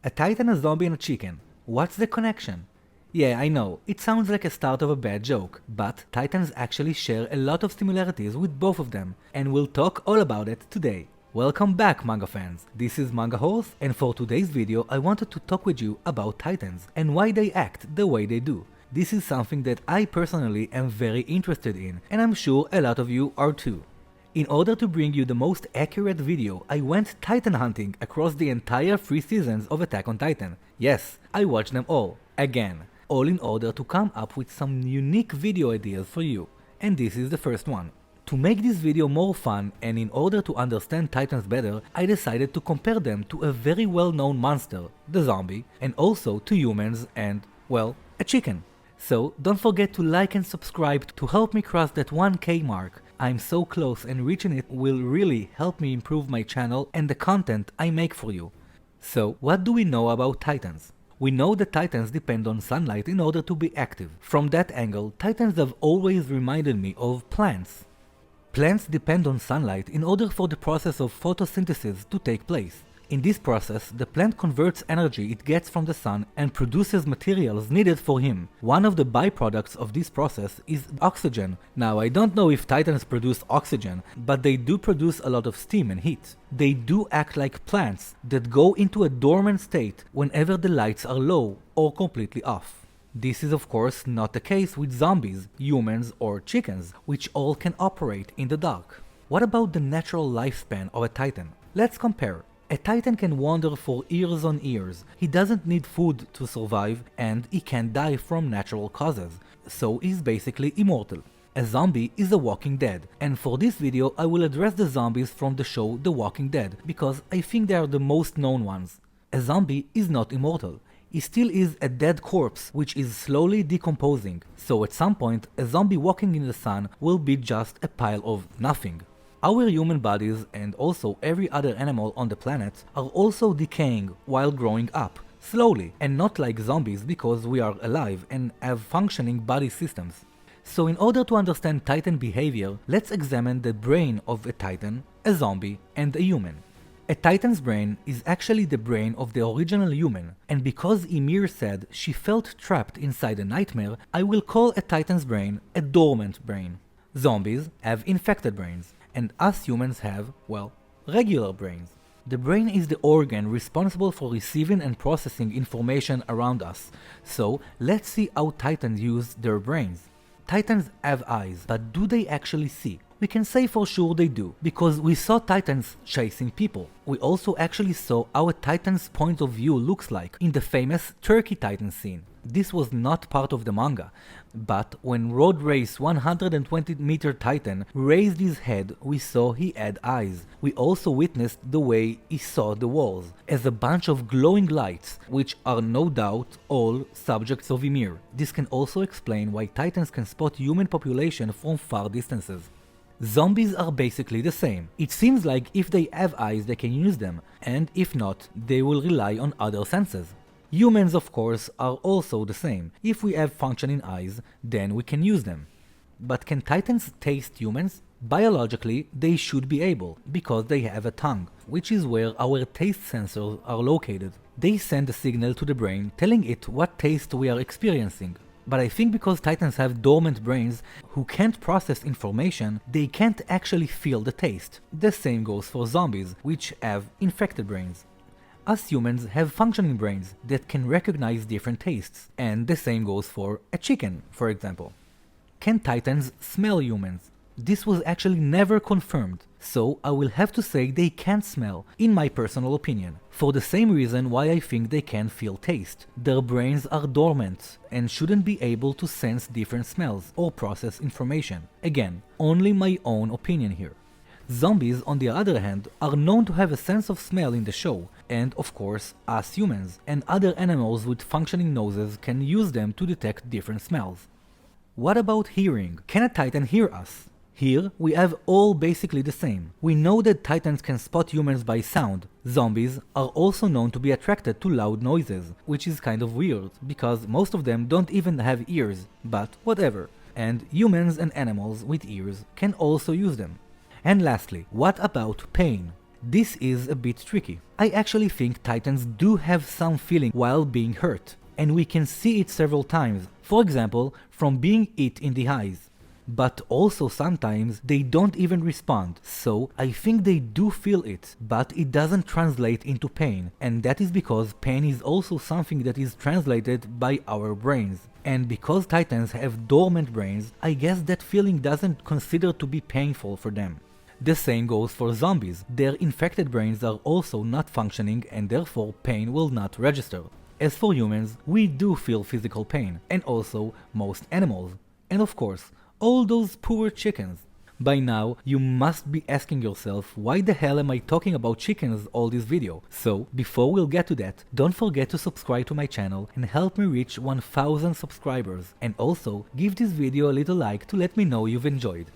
A titan, a zombie, and a chicken. What's the connection? Yeah, I know, it sounds like a start of a bad joke, but titans actually share a lot of similarities with both of them, and we'll talk all about it today. Welcome back, manga fans! This is Manga Horse, and for today's video I wanted to talk with you about titans and why they act the way they do. This is something that I personally am very interested in, and I'm sure a lot of you are too. In order to bring you the most accurate video, I went titan hunting across the entire 3 seasons of Attack on Titan. Yes, I watched them all, again, all in order to come up with some unique video ideas for you, and this is the first one. To make this video more fun and in order to understand titans better, I decided to compare them to a very well-known monster, the zombie, and also to humans and, well, a chicken. So don't forget to like and subscribe to help me cross that 1K mark. I'm so close, and reaching it will really help me improve my channel and the content I make for you. So what do we know about titans? We know that titans depend on sunlight in order to be active. From that angle, titans have always reminded me of plants. Plants depend on sunlight in order for the process of photosynthesis to take place. In this process, the plant converts energy it gets from the sun and produces materials needed for him. One of the byproducts of this process is oxygen. Now, I don't know if titans produce oxygen, but they do produce a lot of steam and heat. They do act like plants that go into a dormant state whenever the lights are low or completely off. This is of course not the case with zombies, humans or chickens, which all can operate in the dark. What about the natural lifespan of a titan? Let's compare. A titan can wander for years on years. He doesn't need food to survive and he can die from natural causes, so he's basically immortal. A zombie is a walking dead, and for this video I will address the zombies from the show The Walking Dead because I think they are the most known ones. A zombie is not immortal. He still is a dead corpse which is slowly decomposing, so at some point a zombie walking in the sun will be just a pile of nothing. Our human bodies, and also every other animal on the planet, are also decaying while growing up, slowly, and not like zombies because we are alive and have functioning body systems. So in order to understand titan behavior, let's examine the brain of a titan, a zombie, and a human. A titan's brain is actually the brain of the original human, and because Ymir said she felt trapped inside a nightmare, I will call a titan's brain a dormant brain. Zombies have infected brains, and us humans have, well, regular brains. The brain is the organ responsible for receiving and processing information around us, so let's see how titans use their brains. Titans have eyes, but do they actually see? We can say for sure they do, because we saw titans chasing people. We also actually saw how a titan's point of view looks like in the famous Turkey Titan scene. This was not part of the manga, but when Road Race 120-meter Titan raised his head, we saw he had eyes. We also witnessed the way he saw the walls, as a bunch of glowing lights, which are no doubt all subjects of Ymir. This can also explain why titans can spot human population from far distances. Zombies are basically the same. It seems like if they have eyes they can use them, and if not, they will rely on other senses. Humans, of course, are also the same. If we have functioning eyes, then we can use them. But can titans taste humans? Biologically, they should be able, because they have a tongue, which is where our taste sensors are located. They send a signal to the brain telling it what taste we are experiencing. But I think because titans have dormant brains who can't process information, they can't actually feel the taste. The same goes for zombies, which have infected brains. Us humans have functioning brains that can recognize different tastes, and the same goes for a chicken, for example. Can titans smell humans? This was actually never confirmed, so I will have to say they can't smell, in my personal opinion, for the same reason why I think they can feel taste. Their brains are dormant and shouldn't be able to sense different smells or process information. Again, only my own opinion here. Zombies, on the other hand, are known to have a sense of smell in the show, and of course, us humans and other animals with functioning noses can use them to detect different smells. What about hearing? Can a titan hear us? Here, we have all basically the same. We know that titans can spot humans by sound. Zombies are also known to be attracted to loud noises, which is kind of weird, because most of them don't even have ears, but whatever. And humans and animals with ears can also use them. And lastly, what about pain? This is a bit tricky. I actually think titans do have some feeling while being hurt, and we can see it several times, for example, from being hit in the eyes. But also sometimes they don't even respond, so I think they do feel it, but it doesn't translate into pain, and that is because pain is also something that is translated by our brains. And because titans have dormant brains, I guess that feeling doesn't consider to be painful for them. The same goes for zombies. Their infected brains are also not functioning and therefore pain will not register. As for humans, we do feel physical pain, and also most animals. And of course, all those poor chickens. By now, you must be asking yourself, why the hell am I talking about chickens all this video? So, before we'll get to that, don't forget to subscribe to my channel and help me reach 1000 subscribers. And also, give this video a little like to let me know you've enjoyed.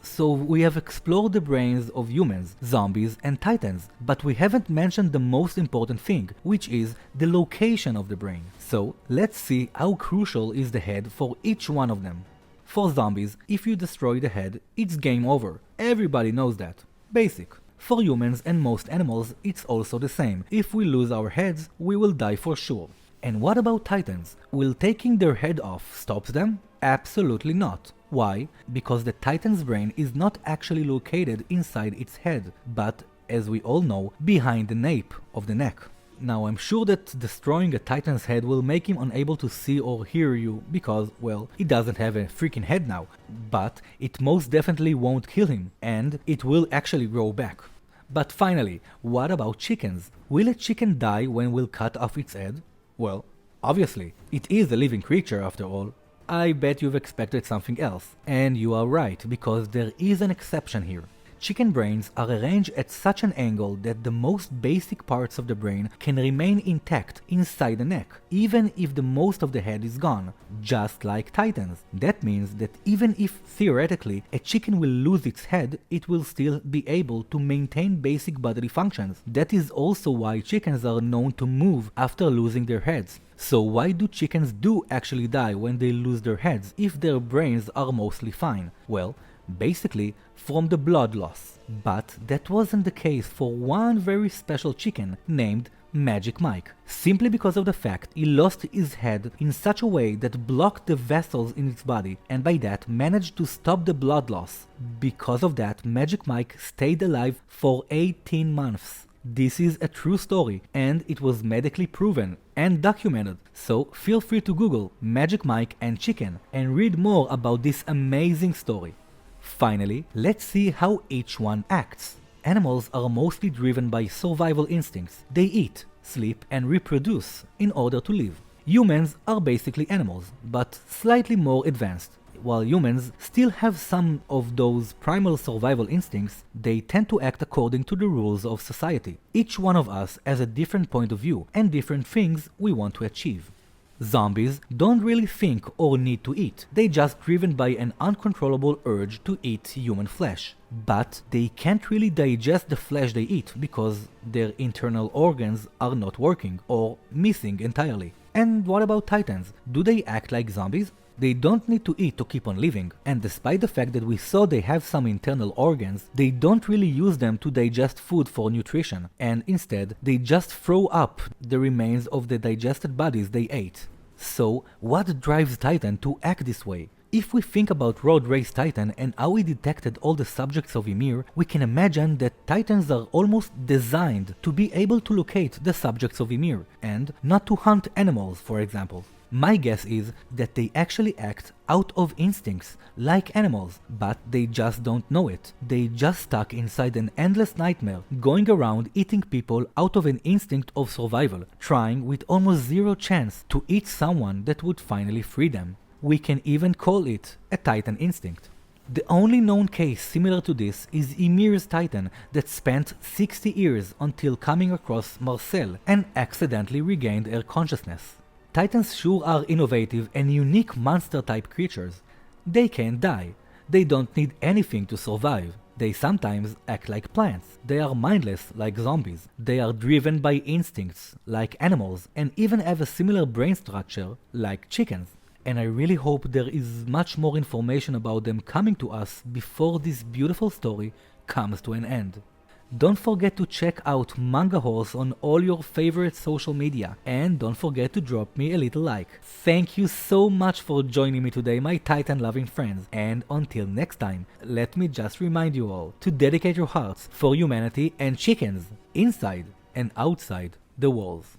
So we have explored the brains of humans, zombies and titans, but we haven't mentioned the most important thing, which is the location of the brain. So, let's see how crucial is the head for each one of them. For zombies, if you destroy the head, it's game over. Everybody knows that. Basic. For humans and most animals, it's also the same. If we lose our heads, we will die for sure. And what about titans? Will taking their head off stop them? Absolutely not. Why? Because the titan's brain is not actually located inside its head, but, as we all know, behind the nape of the neck. Now, I'm sure that destroying a titan's head will make him unable to see or hear you because, well, he doesn't have a freaking head now. But it most definitely won't kill him, and it will actually grow back. But finally, what about chickens? Will a chicken die when we'll cut off its head? Well, obviously, it is a living creature after all. I bet you've expected something else, and you are right, because there is an exception here. Chicken brains are arranged at such an angle that the most basic parts of the brain can remain intact inside the neck, even if the most of the head is gone, just like titans. That means that even if theoretically a chicken will lose its head, it will still be able to maintain basic bodily functions. That is also why chickens are known to move after losing their heads. So why do chickens do actually die when they lose their heads if their brains are mostly fine? Well, basically from the blood loss. But that wasn't the case for one very special chicken named Magic Mike, simply because of the fact he lost his head in such a way that blocked the vessels in its body, and by that managed to stop the blood loss. Because of that, Magic Mike stayed alive for 18 months. This is a true story, and it was medically proven and documented, so feel free to Google Magic Mike and chicken and read more about this amazing story. Finally, let's see how each one acts. Animals are mostly driven by survival instincts. They eat, sleep, and reproduce in order to live. Humans are basically animals, but slightly more advanced. While humans still have some of those primal survival instincts, they tend to act according to the rules of society. Each one of us has a different point of view and different things we want to achieve. Zombies don't really think or need to eat, they just driven by an uncontrollable urge to eat human flesh. But they can't really digest the flesh they eat because their internal organs are not working or missing entirely. And what about titans? Do they act like zombies? They don't need to eat to keep on living, and despite the fact that we saw they have some internal organs, they don't really use them to digest food for nutrition, and instead they just throw up the remains of the digested bodies they ate. So what drives Titan to act this way? If we think about Road Race Titan and how he detected all the subjects of Ymir, we can imagine that Titans are almost designed to be able to locate the subjects of Ymir, and not to hunt animals, for example. My guess is that they actually act out of instincts, like animals, but they just don't know it. They just stuck inside an endless nightmare, going around eating people out of an instinct of survival, trying with almost zero chance to eat someone that would finally free them. We can even call it a Titan instinct. The only known case similar to this is Ymir's Titan that spent 60 years until coming across Marcel and accidentally regained her consciousness. Titans sure are innovative and unique monster-type creatures. They can't die. They don't need anything to survive. They sometimes act like plants. They are mindless like zombies. They are driven by instincts like animals and even have a similar brain structure like chickens. And I really hope there is much more information about them coming to us before this beautiful story comes to an end. Don't forget to check out Manga Horse on all your favorite social media, and don't forget to drop me a little like. Thank you so much for joining me today, my Titan loving friends, and until next time, let me just remind you all to dedicate your hearts for humanity and chickens inside and outside the walls.